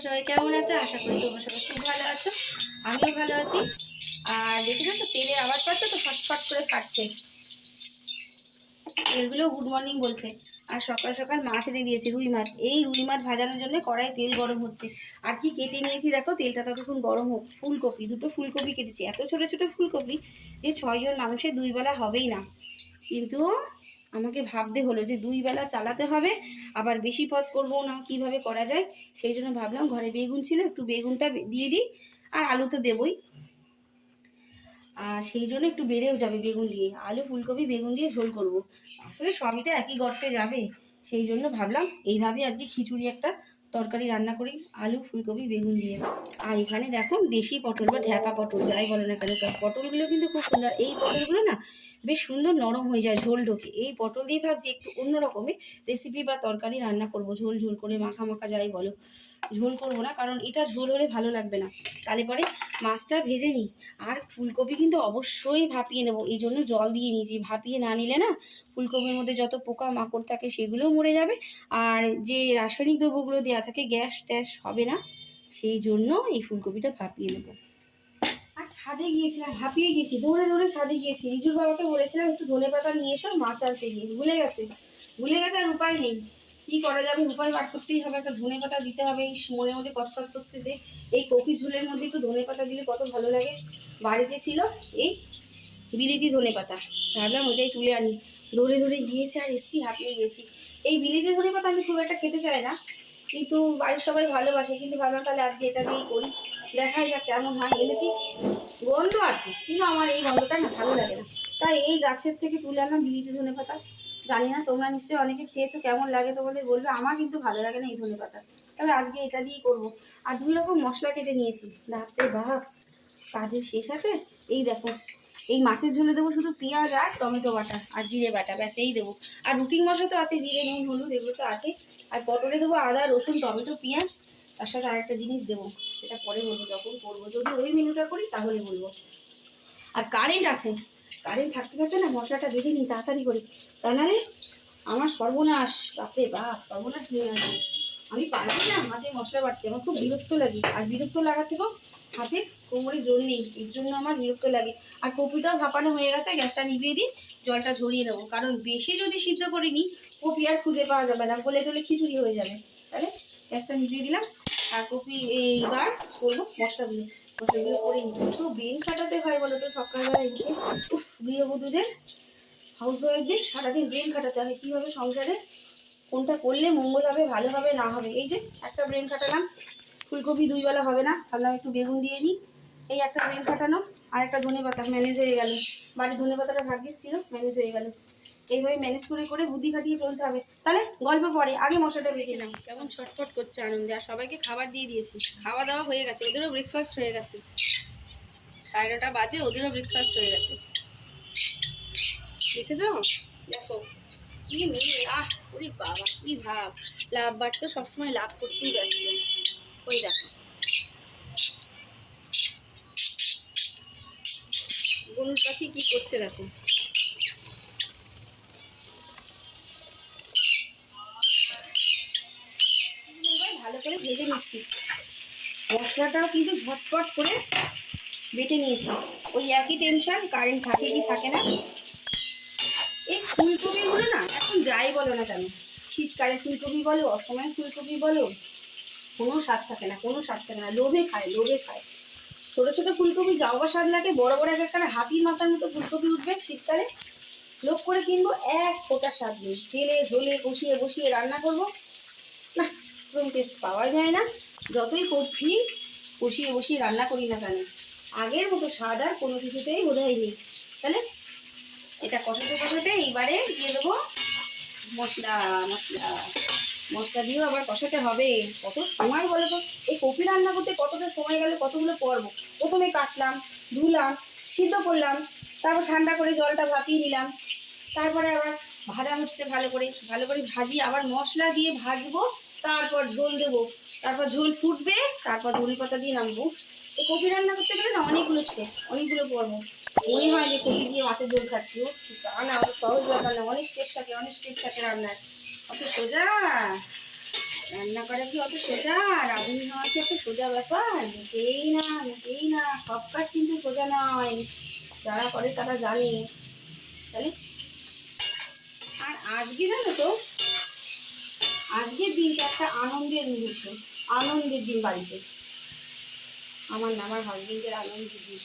সবাই কেমন আছো? আশা করি তোমরা সবাই খুব ভালো আছো, আমিও ভালো আছি। আর দেখেছো তো তেলের আওয়াজ পাচ্ছ তো, ফটফট করে ফাটছে। তেলগুলো গুড মর্নিং বলছে। আর সকাল সকাল মাছ এনে দিয়েছে, রুই মাছ। এই রুই মাছ ভাজানোর জন্য কড়াই তেল গরম হচ্ছে। আর কি কেটে নিয়েছি দেখো, তেলটা ততক্ষণ গরম হোক। ফুলকপি, দুটো ফুলকপি কেটেছি, এত ছোটো ছোটো ফুলকপি যে 6 জন মানুষের 2 বেলা হবেই না। কিন্তু আমাকে ভাবতে হলো যে 2 বেলা চালাতে হবে, আবার বেশি পদ করবো না, কিভাবে করা যায়। সেই জন্য ভাবলাম ঘরে বেগুন ছিল, একটু বেগুনটা দিয়ে দিই। আর আলু তো দেবই, আর সেই জন্য একটু বেড়েও যাবে বেগুন দিয়ে। আলু ফুলকপি বেগুন দিয়ে ঝোল করব। আসলে সবই তো একই গর্তে যাবে, সেই জন্য ভাবলাম এইভাবে আজকে খিচুড়ি একটা তরকারি রান্না করি, আলু ফুলকপি বেগুন দিয়ে। আর এখানে দেখো দেশি পটল বা ঢ্যাপা পটল যাই বলো না কেন, পটলগুলো কিন্তু খুব সুন্দর। এই পটলগুলো না বেশ সুন্দর নরম হয়ে যায় ঝোল ঢোকে। এই পটল দিয়ে ভাবছি একটু অন্য রকমের রেসিপি বা তরকারি রান্না করব, ঝোল ঝোল করে, মাখা মাখা যাই বলো। ঝোল করবো না, কারণ এটা ঝোল হলে ভালো লাগবে না। তাহলে পরে মাছটা ভেজে নিই। আর ফুলকপি কিন্তু অবশ্যই ভাপিয়ে নেবো, এই জন্য জল দিয়ে নিয়েছি। ভাপিয়ে না নিলে না ফুলকপির মধ্যে যত পোকা মাকড় থাকে সেগুলোও মরে যাবে, আর যে রাসায়নিক দ্রব্যগুলো দেওয়া থাকে গ্যাস ট্যাস হবে না। সেই জন্য এই ফুলকপিটা ভাপিয়ে নেবো। আর ছাদে গিয়েছিলাম, হাঁপিয়ে গেছি, দৌড়ে দৌড়ে ছাদে গিয়েছি। রিজুর বাবাকে বলেছিলাম একটু ধনেপাতা নিয়ে এসো, মাছ আনতে গিয়ে ভুলে গেছে। আর উপায় নেই, কি করা যাবে, উপায় বার করতেই হবে। একটা ধনেপাতা দিতে হবে। এই মনের মধ্যে কষ্টকট করছে যে এই কপি ঝোলের মধ্যে একটু ধনেপাতা দিলে কত ভালো লাগে। বাড়িতে ছিল এই বিলিতি ধনেপাতা, ভাবলাম ওইটাই তুলে আনি। দৌড়ে দৌড়ে গিয়েছে আর এসছি, হাঁপিয়ে গেছি। এই বিলিতি ধনেপাতা আমি খুব একটা খেতে চাই না, কিন্তু বাড়ির সবাই ভালোবাসে। কিন্তু ভাবলাম তাহলে আজকে এটা দিয়েই করি, দেখা যাক কেমন হয়। এমনিতে গন্ধ আছে, কিন্তু আমার এই গন্ধটা না ভালো লাগে না। তাই এই গাছের থেকে তুলে আনলাম বিলিতি ধনেপাতা। জানি না তোমরা নিশ্চয়ই অনেকে খেয়েছো, কেমন লাগে তোমাদের বলবে। আমার কিন্তু ভালো লাগে না এই ধনেপাতা, তবে আজকে এটা দিয়েই করবো। আর 2 রকম মশলা কেটে নিয়েছি। রাত্রে বাপ কাজের শেষ আছে। এই দেখো, এই মাছের ঝোলে দেবো শুধু পেঁয়াজ আর টমেটো বাটা আর জিরে বাটা, ব্যাস এই দেবো। আর রুটিন মশলা তো আছে, জিরে নুন হলুদ এগুলো তো আছে। আর পটলে দেবো আদা রসুন টমেটো পেঁয়াজ। তার সাথে আরেকটা জিনিস দেবো, সেটা পরে বলবো যখন করবো। যদি ওই মেনুটা করি তাহলে বলবো। আর কারেন্ট আছে, কারেন্ট থাকতে থাকতে না মশলাটা বেঁধে নিই তাড়াতাড়ি করে, তা নাহলে আমার সর্বনাশ। বাপরে বাপ, সর্বনাশ নিয়ে আসবে। আমি পারবো না হাতে মশলা বাটতে, আমার খুব বিরক্ত লাগে। আর বিরক্ত লাগার থেকেও হাতে কোমরে জোর নেই, এর জন্য আমার বিরক্ত লাগে। আর কপিটাও ভাপানো হয়ে গেছে, গ্যাসটা নিভিয়ে দিই, জলটা ঝরিয়ে নেবো। কারণ বেশি যদি সিদ্ধ করে নিই কপি আর খুঁজে পাওয়া যাবে না, গলে টলে খিচুড়ি হয়ে যাবে। তাহলে গ্যাসটা নিভিয়ে দিলাম। আর কপি এইবার করবো মশলাগুলো। মশলাগুলো করে নিই, একটু বেল কাটাতে হয় বলো তো সকালবেলা এদিকে। গৃহবধূদের, হাউস ওয়াইফদের সারাদিন ব্রেন খাটাতে হয় কীভাবে সংসারে কোনটা করলে মঙ্গল হবে, ভালো হবে না হবে। এই যে একটা ব্রেন খাটালাম, ফুলকপি 2 বেলা হবে না, ভাবলাম একটু বেগুন দিয়ে নিই। এই একটা ব্রেন খাটানো, আর একটা ধনেপাতা ম্যানেজ হয়ে গেল। বাড়ির ধনেপাতাটা ভাগ্যিস ছিল, ম্যানেজ হয়ে গেল। এইভাবে ম্যানেজ করে করে বুদ্ধি খাটিয়ে চলতে হবে। তাহলে গল্প পরে, আগে মশলাটা বেটে নাও। কেমন ছটফট করছে আনন্দে। আর সবাইকে খাবার দিয়ে দিয়েছি, খাওয়া দাওয়া হয়ে গেছে, ওদেরও ব্রেকফাস্ট হয়ে গেছে। 9:30 বাজে, ওদেরও ব্রেকফাস্ট হয়ে গেছে। দেখেছ, দেখো কি মেয়ে। ওরে বাবা কি ভাব। লাভ বাট তো সবসময় লাভ করতেই ব্যস্ত। ওই দেখো গরুর পাখি কি করছে দেখো। এবার ভালো করে ভেজে নিচ্ছি। মশলাটাও কিন্তু ঝটপট করে বেটে নিয়েছি। ওই একই টেনশন, কারেন্ট থাকে কি থাকে না। এই ফুলকপিগুলো না এখন যাই বলো না কেন, শীতকালে ফুলকপি বলো, অসময়ে ফুলকপি বলো, কোনো স্বাদ থাকে না, কোনো স্বাদ থাকে না। লোভে খায়, লোভে খায়। ছোটো ছোটো ফুলকপি যাও বা স্বাদ লাগে, বড় বড় এক একটা হাতির মাথার মতো ফুলকপি উঠবে শীতকালে, লোভ করে কিনবো, এক ফোঁটা স্বাদ নেই। তেলে ঝোলে কষিয়ে বসিয়ে রান্না করবো, না কোনো টেস্ট পাওয়া যায় না। যতই কপি কষিয়ে বসিয়ে রান্না করি না কেন, আগের মতো স্বাদ আর কোনো কিছুতেই বোধ হয় নেই। তাহলে এটা কষাতে কষাতে এইবারে দিয়ে দেবো মশলা। মশলা মশলা দিয়েও আবার কষাতে হবে। কত সময় বলো তো, এই কপি রান্না করতে কতটা সময় গেল, কতগুলো পর্ব। প্রথমে কাটলাম, ধুলাম, সিদ্ধ করলাম, তারপর ঠান্ডা করে জলটা ভাপিয়ে নিলাম, তারপরে আবার ভাজা হচ্ছে, ভালো করে ভালো করে ভাজিয়ে আবার মশলা দিয়ে ভাজবো, তারপর ঝোল দেবো, তারপর ঝোল ফুটবে, তারপর ধনেপাতা দিয়ে নামবো। এই কপি রান্না করতে গেলে না অনেকগুলো স্টেপ, অনেকগুলো পর্ব। মনে হয় যে কপি দিয়ে মাছের ঝোল খাচ্ছি, ও তা না, অত সহজ ব্যাপার না, অনেক স্টেপ থাকে, অনেক স্টেপ থাকে রান্নার। অত সোজা রান্না করা কি অত সোজা? রাঁধুনি হওয়া কি এত সোজা ব্যাপার? মোটেই না, মোটেই না। সব কাজ কিন্তু সোজা নয়, যারা করে তারা জানে। তাহলে আর আজকে জানো তো, আজকের দিনটা একটা আনন্দের মুহূর্ত, আনন্দের দিন বাড়িতে। আমার না, আমার হাজবেন্ডের আনন্দের দিন।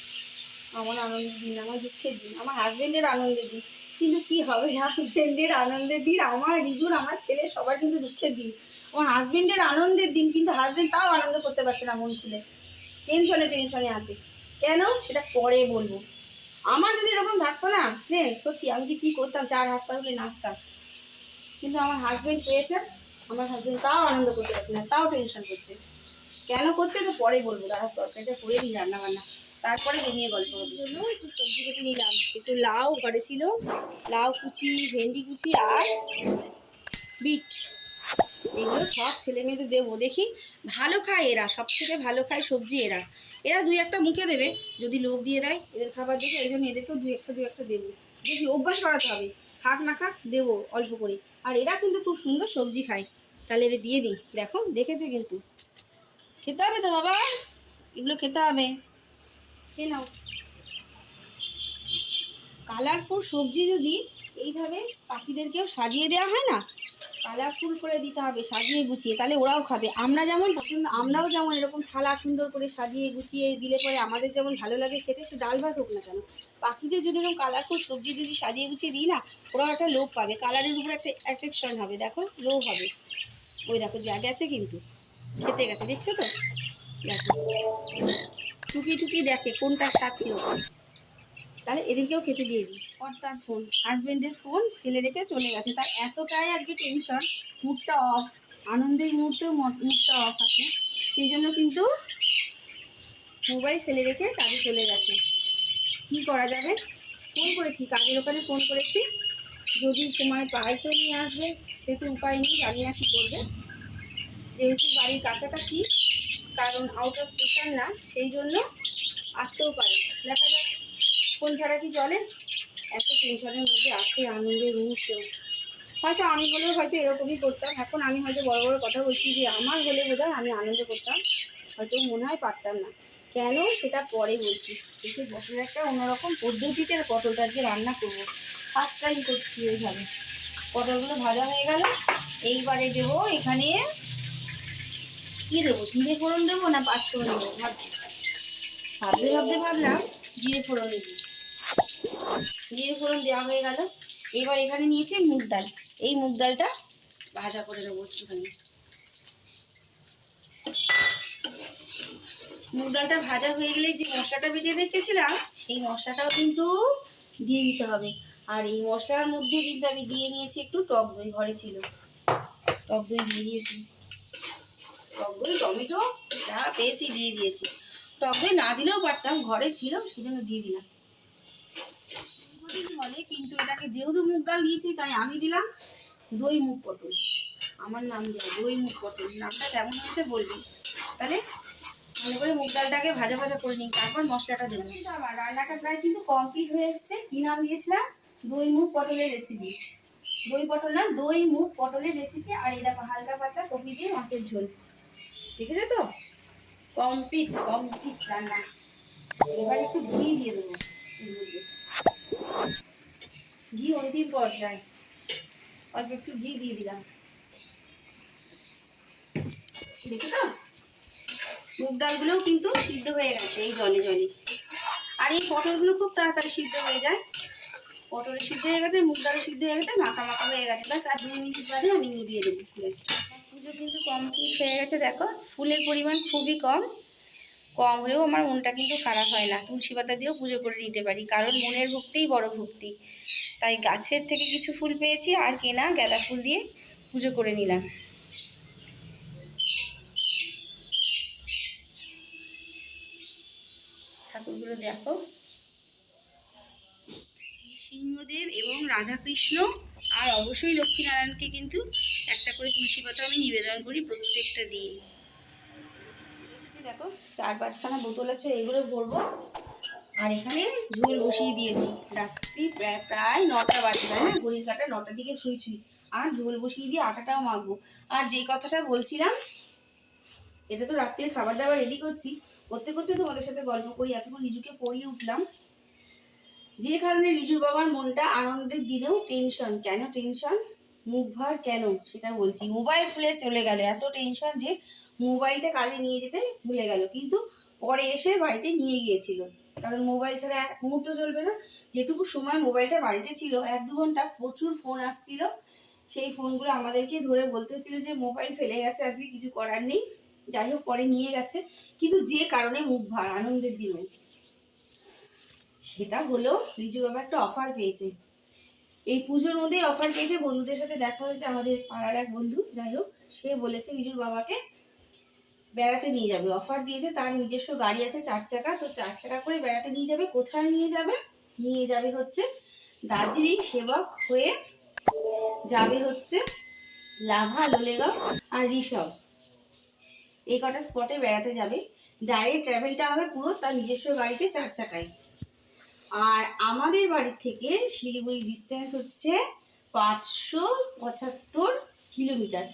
আমার আনন্দের দিন, আমার দুঃখের দিন, আমার হাজবেন্ডের আনন্দের দিন। কিন্তু কি হবে, হাজবেন্ডের আনন্দের দিন, আমার রিজুর, আমার ছেলে সবার কিন্তু দুঃখের দিন। আমার হাজবেন্ডের আনন্দের দিন, কিন্তু হাজবেন্ড তাও আনন্দ করতে পারছে না মন খুলে, টেনশনে টেনশনে আছে। কেন সেটা পরে বলবো। আমার যদি এরকম থাকতো না সত্যি আমি যে কী করতাম, 4 হাত পা তুলে নাচতাম। কিন্তু আমার হাজবেন্ড পেয়েছে, আমার হাজবেন্ড তাও আনন্দ করতে পারছে না, তাও টেনশন করছে। কেন করছে তো পরে বলবো, দাঁড়া তরকারিটা করে দিই রান্না বান্না, তারপরে বেরিয়ে গল্প করার জন্য একটু সবজি কেটে নিলাম। একটু লাউ ঘরে ছিল, লাউ কুচি, ভেন্ডি কুচি আর বিট, এগুলো সব ছেলে মেয়েদের দেবো। দেখি ভালো খায় এরা, সব থেকে ভালো খায় সবজি এরা। এরা 2-1টা মুখে দেবে যদি লোভ দিয়ে দেয় এদের খাবার দেখে, এই জন্য এদেরকেও 2-1টা দেবো। দেখি অভ্যাস করাতে হবে, খাক না খাক দেবো অল্প করে। আর এরা কিন্তু খুব সুন্দর সবজি খায়, তাহলে এদের দিয়ে দিই। দেখো দেখেছে কিন্তু, খেতে হবে তো বাবা, এগুলো খেতে হবে। খেয়ে নাও। কালারফুল সবজি যদি এইভাবে পাখিদেরকেও সাজিয়ে দেওয়া হয় না, কালারফুল করে দিতে হবে, সাজিয়ে গুছিয়ে, তাহলে ওরাও খাবে। আমরা যেমন পছন্দ, আমরাও যেমন এরকম থালা সুন্দর করে সাজিয়ে গুছিয়ে দিলে পরে আমাদের যেমন ভালো লাগে খেতে, সে ডাল ভাত হোক না কেন, পাখিদের যদি এরকম কালারফুল সবজি যদি সাজিয়ে গুছিয়ে দিই না, ওরাও একটা লোভ পাবে, কালারের উপর একটা অ্যাট্রাকশন হবে, দেখো লোভ হবে। ওই দেখো যা গেছে কিন্তু, খেতে গেছে, দেখছো তো? দেখো টুকি টুকি দেখে কোনটার স্বাদ কীরকম। তাহলে এদেরকেও খেতে দিয়ে দিই। তার ফোন, হাজবেন্ডের ফোন ফেলে রেখে চলে গেছে, তার এতটাই আজকে টেনশন, মুডটা অফ, আনন্দের মুহূর্তেও মুডটা অফ আছে, সেই জন্য কিন্তু মোবাইল ফেলে রেখে কাজে চলে গেছে। কি করা যাবে, ফোন করেছি কাজের ওখানে, ফোন করেছি, যদি সময় পায় তো নিয়ে আসবে, সে তো উপায় নেই, জানি না কী করবে। যেহেতু বাড়ির কাছাকাছি, কারণ আউট অফ স্টেশন না, সেই জন্য আসতেও পারে, দেখা যাক। ফোন ছাড়া কি চলে? এত টেনশনের মধ্যে আছে, আনন্দের মুহূর্ত। হয়তো আমি হলেও হয়তো এরকমই করতাম। এখন আমি হয়তো বড় বড় কথা বলছি, যে আমার হলে বোধহয় আমি আনন্দ করতাম, হয়তো মনে হয় পারতাম না। কেন সেটা পরে বলছি। এসে বছরের একটা অন্যরকম পদ্ধতিতে পটলটা আজকে রান্না করবো, ফার্স্ট টাইম করছি ওইভাবে। পটলগুলো ভাজা হয়ে গেল, এইবারে দেবো এখানে কী দেবো, জিরে ফোড়ন দেবো না পাঁচ ফোড়ন দেবো ভাবছি। ভাবলাম জিরে ফোড়ন দেবো। জিরে ফোড়ন দেওয়া হয়ে গেল, এবার এখানে নিয়েছি মুগ ডাল, এই মুগ ডালটা ভাজা করে দেবো একটুখানি। মুগ ডালটা ভাজা হয়ে গেলে যে মশলাটা বেটে রেখেছিলাম, সেই মশলাটাও কিন্তু দিয়ে দিতে হবে। আর এই মশলার মধ্যে কিন্তু আমি দিয়ে নিয়েছি একটু টক দই, ঘরে ছিল টক দই দিয়ে দিয়েছি। টক দই, টমেটো যা পেয়েছি দিয়ে দিয়েছি। টক দই না দিলেও পারতাম, ঘরে ছিল সেই জন্য দিয়ে দিলাম। বলে কিন্তু এটাকে যেহেতু মুগ ডাল দিয়েছি, তাই আমি দিলাম দই মুগ পটল। আমার নাম দেওয়া দই মুগ পটল, নামটা কেমন হয়েছে বলবি। তাহলে ভালো করে মুগ ডালটাকে ভাজা ভাজা করে নিই, তারপর মশলাটা দিলাম। কিন্তু আমার রান্নাটা প্রায় কিন্তু কমপ্লিট হয়ে এসছে। কি নাম দিয়েছিলাম? দই মুগ পটলের রেসিপি। দই পটল না, দই মুগ পটলের রেসিপি। আর এই দেখো হালকা পাতলা কপি দিয়ে মাছের ঝোল, দেখেছো তো? কমপ্লিট কমপ্লিট রান্না। এবার একটু ঘি দিয়ে দেবো এর মধ্যে, ঘি অন্তিম পর্যায়ে, অল্প একটু ঘি দিয়ে দিলাম। দেখো তো মুগ ডালগুলোও কিন্তু সিদ্ধ হয়ে গেছে এই জলে জলে। আর এই পটলগুলো খুব তাড়াতাড়ি সিদ্ধ হয়ে যায়। পটল সিদ্ধ হয়ে গেছে, মুগ ডাল সিদ্ধ হয়ে গেছে, মাখা মাখা হয়ে গেছে। ব্যাস আর 2 মিনিট বাদে আমি নিভিয়ে দেবো গ্যাসটা। পুজো কিন্তু কমপ্লিট হয়ে গেছে। দেখো ফুলের পরিমাণ খুবই কম, কম হলেও আমার মনটা কিন্তু খারাপ হয় না। তুলসী পাতা দিয়েও পুজো করে নিতে পারি, কারণ মনের ভক্তিই বড় ভক্তি। তাই গাছের থেকে কিছু ফুল পেয়েছি, আর কেনা গাঁদা ফুল দিয়ে পুজো করে নিলাম। ঠাকুরগুলো দেখো, সিংহদেব এবং রাধাকৃষ্ণ, আর অবশ্যই লক্ষ্মীনারায়ণকে কিন্তু একটা করে তুলসী পাতা আমি নিবেদন করি প্রত্যেকটা দিন। দেখো 4-5খানা বোতল আছে, এগুলো ভরবো। আর এখানে ঝোল বসিয়ে দিয়েছি। রাত্রি প্রায় 9টা বাজে, তাই না? ঘড়ির কাঁটা 9টার দিকে ছুঁই। আর ঝোল বসিয়ে দিয়ে আটাটাও মাখবো। আর যে কথাটা বলছিলাম, এটা তো রাত্রের খাবার দাবার রেডি করছি, করতে করতে তোমাদের সাথে গল্প করি। এতক্ষণ রিজুকে পড়িয়ে উঠলাম, যে কারণে রিজুর বাবার মনটা আনন্দের দিনেও টেনশন। কেন টেনশন, মুখ ভার কেন সেটা বলছি। মোবাইল খুলে চলে গেল, এত টেনশন যে মোবাইলটা কালে নিয়ে যেতে ভুলে গেল, কিন্তু পরে এসে বাড়িতে নিয়ে গিয়েছিল। কারণ মোবাইল ছাড়া এক মুহূর্ত চলবে না। যেটুকু সময় মোবাইলটা বাড়িতে ছিল, 1-2 ঘন্টা, প্রচুর ফোন আসছিল। সেই ফোনগুলো আমাদেরকে ধরে বলতে হচ্ছিল যে মোবাইল ফেলে গেছে, আজকে কিছু করার নেই। যাই হোক, পরে নিয়ে গেছে। কিন্তু যে কারণে মুখ ভার আনন্দের দিনে, সেটা হলো রিজুর বাবা একটা অফার পেয়েছে। এই পুজোর মধ্যেই অফার পেয়েছে। বন্ধুদের সাথে দেখা হয়েছে, আমাদের পাড়ার এক বন্ধু, যাই হোক, সে বলেছে রিজুর বাবাকে বেড়াতে নিয়ে যাবে। অফার দিয়েছে, তার নিজস্ব গাড়ি আছে 4 চাকা, তো 4 চাকা করে বেড়াতে নিয়ে যাবে। কোথায় নিয়ে যাবে? নিয়ে যাবে হচ্ছে দার্জিলিং, সেবক হয়ে যাবে হচ্ছে লাভা, লোলেগাঁও আর ঋষভ, এই কটা স্পটে বেড়াতে যাবে। ডাইরেক্ট ট্রাভেলটা হবে পুরো তার নিজস্ব গাড়িতে 4 চাকায়। আর আমাদের বাড়ি থেকে শিলিগুড়ি ডিস্টেন্স হচ্ছে 575 কিলোমিটার।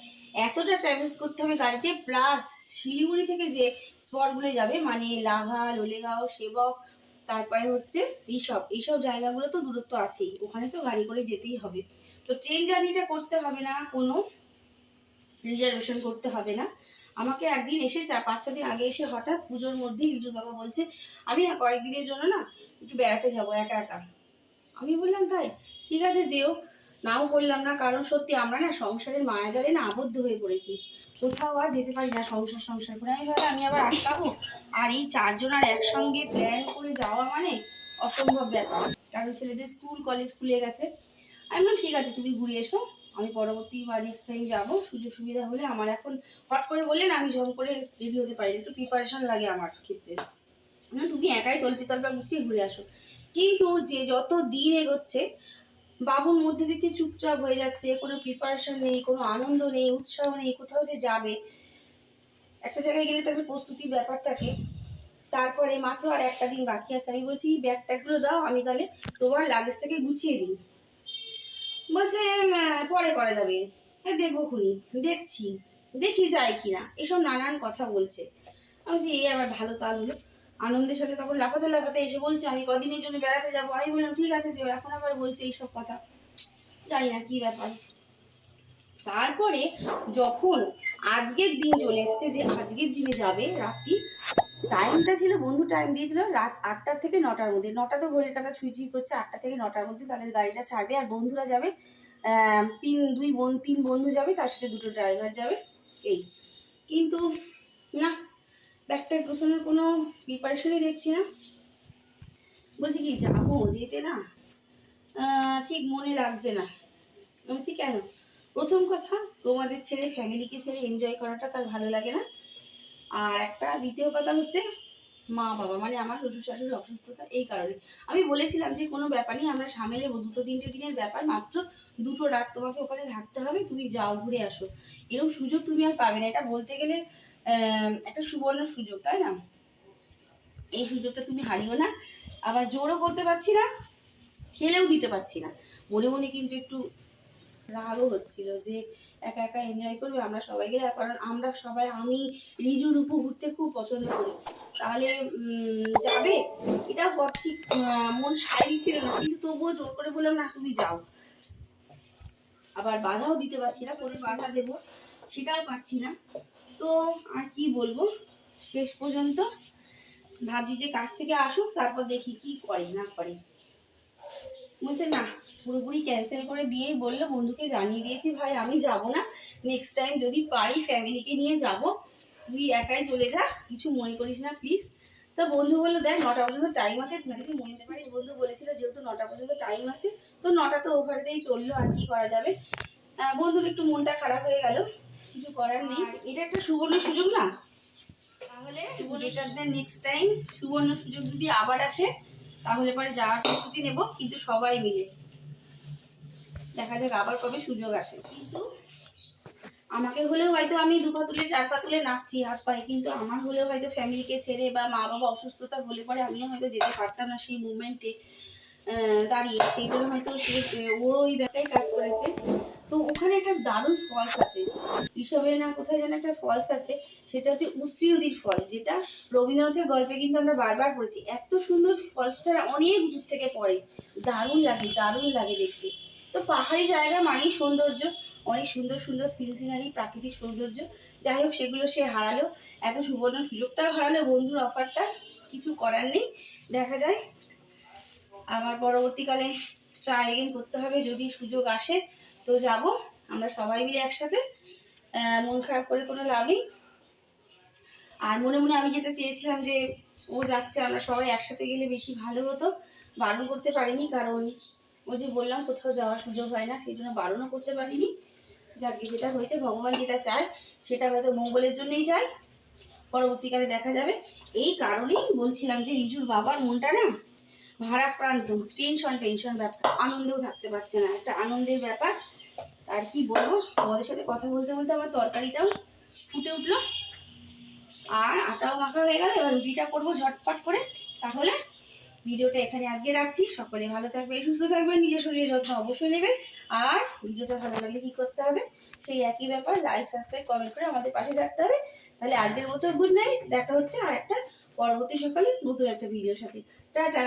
এতটা ট্রাভেলস করতে হবে গাড়িতে, প্লাস শিলিগুড়ি থেকে যে স্পটগুলো যাবে, মানে লাভা, লোলেগাঁও, সেবক, তারপরে হচ্ছে ঋষভ, এইসব জায়গাগুলো তো দূরত্ব আছেই, ওখানে তো গাড়ি করে যেতেই হবে। তো ট্রেন জার্নিটা করতে হবে না, কোনো রিজার্ভেশন করতে হবে না। আমাকে একদিন এসে 4-5-6 দিন আগে এসে হঠাৎ পুজোর মধ্যেই রিজুর বাবা বলছে, আমি না কয়েকদিনের জন্য না একটু বেড়াতে যাবো একা একা। আমি বললাম তাই, ঠিক আছে যেও। নাও বললাম না, কারণ সত্যি আমরা না সংসারের মায়াজালে না আবদ্ধ হয়ে পড়েছি, কোথাও আর যেতে পারি না। সংসার করে আমি ভাবলাম আমি আবার আটকাবো, আর এই 4 জন আর একসঙ্গে প্ল্যান করে যাওয়া মানে অসম্ভব ব্যাপার। কারণ ছেলেদের স্কুল কলেজ খুলে গেছে। আমি বললাম ঠিক আছে, তুমি ঘুরে এসো, আমি পরবর্তী বা নেক্সট টাইম যাবো, সুযোগ সুবিধা হলে। আমার এখন হট করে বললেন আমি জম করে রেডি হতে পারি, একটু প্রিপারেশন লাগে আমার ক্ষেত্রে। না, তুমি একাই তল্পা গুছিয়ে ঘুরে আসো। কিন্তু যে যত দিন এগোচ্ছে, বাবুর মধ্যে দেখছি চুপচাপ হয়ে যাচ্ছে, কোনো প্রিপারেশন নেই, কোনো আনন্দ নেই, উৎসাহ নেই। কোথাও যে যাবে, একটা জায়গায় গেলে তাদের প্রস্তুতির ব্যাপার থাকে। তারপরে মাত্র আর একটা দিন বাকি আছে। আমি বলছি ব্যাগ ট্যাগগুলো দাও, আমি তাহলে তোমার লাগেজটাকে গুছিয়ে দিই। বলছে পরে করা যাবে, দেখবো খুনি, দেখি যায় কিনা, এসব নানান কথা বলছে। আমি বলছি এই আবার ভালো তাল হলো। আনন্দের সাথে তখন লাফাতে লাফাতে এসে বলছে আমি কদিনের জন্য বেড়াতে যাবো। আমি বললাম ঠিক আছে যে, এখন আবার বলছে এইসব কথা, জানি না কি ব্যাপার। তারপরে যখন আজকের দিন চলে এসছে, যে আজকের দিনে যাবে, রাত্রি টাইমটা ছিল, বন্ধু টাইম দিয়েছিল রাত 8টা থেকে 9টার মধ্যে। 9টা তো ঘড়ির কাটা ছুঁই করছে, 8টা থেকে 9টার মধ্যে তাদের গাড়িটা ছাড়বে। আর বন্ধুরা যাবে, তিন বন্ধু যাবে, তার সাথে 2টো ড্রাইভার যাবে। এই কিন্তু না, ব্যাগটা গোছানোর কোনো প্রিপারেশনই দেখছি না। বলছি কি যাবো, যেতে না ঠিক মনে লাগছে না। বলছি কেন? প্রথম কথা, তোমাদের ছেড়ে, ফ্যামিলিকে ছেড়ে এনজয় করাটা তার ভালো লাগে না। আর একটা দ্বিতীয় কথা হচ্ছে মা বাবা, মানে আমার শ্বশুর শাশুড়ির অসুস্থতা, এই কারণে। আমি বলেছিলাম যে কোনো ব্যাপার নেই, আমরা সামলে নেবো, 2-3 দিনের ব্যাপার, মাত্র 2টো রাত তোমাকে ওখানে থাকতে হবে, তুমি যাও ঘুরে আসো। এরকম সুযোগ তুমি আর পাবে না। এটা বলতে গেলে একটা সুবর্ণ সুযোগ, তাই না? এই সুযোগটা তুমি হারিও না। আবার জোরও করতে পারছি না, খেলেও দিতে পারছি না। মনে মনে কিন্তু একটু রাগও হচ্ছিল যে একা একা এনজয় করবে আমরা সবাই গেলে। কারণ আমরা সবাই, আমি রিজু রূপু ঘুরতে খুব পছন্দ করি, তাহলে যাবে, এটা ঠিক মন সায় দিচ্ছিল না। কিন্তু তবুও জোর করে বললাম না তুমি যাও। আবার বাধাও দিতে পারছি না, কোনো বাধা দেবো সেটাও পারছি না। তো আর কি বলবো, শেষ পর্যন্ত ভাবছি যে কাছ থেকে আসুক, তারপর দেখি কি করে না করে। বলছে না, পুরোপুরি ক্যান্সেল করে দিয়েই বললো, বন্ধুকে জানিয়ে দিয়েছি ভাই আমি যাব না, নেক্সট টাইম যদি পারি ফ্যামিলিকে নিয়ে যাব, তুই একাই চলে যা, কিছু মনে করিস না প্লিজ। তো বন্ধু বললো দেখ 9টা পর্যন্ত টাইম আছে, তুই যদি মনে পারিস, বন্ধু বলেছিল যেহেতু 9টা পর্যন্ত টাইম আছে, তো 9টা তো ওভারতেই চললো, আর কি করা যাবে। বন্ধুর একটু মনটা খারাপ হয়ে গেল, কিছু করার নেই। এটা একটা সুবর্ণ সুযোগ না, তাহলে বেটার দেন নেক্সট টাইম। সুবর্ণ সুযোগ যদি আবার আসে, তাহলে পরে যাওয়ার প্রস্তুতি নেব, কিন্তু সবাই মিলে। দেখা যাক আবার কবে সুযোগ আসে। কিন্তু আমাকে হলেও হয়তো আমি 2 পা তুলে 4 পা তুলে নাচছি হাত পায়ে, কিন্তু আমার হলেও হয়তো ফ্যামিলিকে ছেড়ে বা মা বাবা অসুস্থতা হলে পরে আমিও হয়তো যেতে পারতাম না সেই মুভমেন্টে দাঁড়িয়ে। সেই জন্য হয়তো ওর ওই ব্যাপারটাই কাজ করেছে। তো ওখানে একটা দারুণ ফলস আছে, ঋষভে না কোথায় যেন একটা ফলস আছে, সেটা হচ্ছে উশ্রী নদীর ফলস, যেটা রবীন্দ্রনাথের গল্পে কিন্তু আমরা বারবার পড়েছি। এত সুন্দর ফলসটা, অনেক দূর থেকে পড়ে, দারুণ লাগে, দারুণ লাগে দেখতে। তো পাহাড়ি জায়গা মানেই সৌন্দর্য, অনেক সুন্দর সুন্দর সিনারি, প্রাকৃতিক সৌন্দর্য। যাই হোক, সেগুলো সে হারালো, এত সুবর্ণ সুযোগটাও হারালো, বন্ধুর অফারটা, কিছু করার নেই। দেখা যায় আবার পরবর্তীকালে ট্রাই এগেন করতে হবে, যদি সুযোগ আসে তো যাব আমরা সবাই মিলে একসাথে। মন খারাপ করে কোনো লাভ নেই। আর মনে মনে আমি যেটা চেয়েছিলাম যে ও যাচ্ছে, আমরা সবাই একসাথে গেলে বেশি ভালো হতো, বারণ করতে পারিনি, কারণ ও যে বললাম কোথাও যাওয়ার সুযোগ হয় না, সেই জন্য বারণও করতে পারিনি। যাকে যেটা হয়েছে, ভগবান যেটা চায় সেটা হয়তো মঙ্গলের জন্যই চায়, পরবর্তীকালে দেখা যাবে। এই কারণেই বলছিলাম যে রিজুর বাবার মনটা না ভারাক্রান্ত, টেনশন ব্যাপার, আনন্দেও থাকতে পারছে না, একটা আনন্দের ব্যাপার। আর কি বলবো, তোমাদের সাথে কথা বলতে বলতে আমার তরকারিটাও ফুটে উঠলো, আর আটাও মাখা হয়ে গেল। এবার রুটিটা করবো ঝটপট করে। তাহলে ভিডিওটা এখানে আজকে রাখছি। সকলে ভালো থাকবে, সুস্থ থাকবে, নিজের শরীরের যত্ন অবশ্যই নেবে। আর ভিডিওটা ভালো লাগলে কি করতে হবে, সেই একই ব্যাপার, লাইক, সাবস্ক্রাইব, কমেন্ট করে আমাদের পাশে থাকতে হবে। তাহলে আজকের মতো গুড নাইট, দেখা হচ্ছে আর একটা পরবর্তী সকালে নতুন একটা ভিডিওর সাথে। টাটা।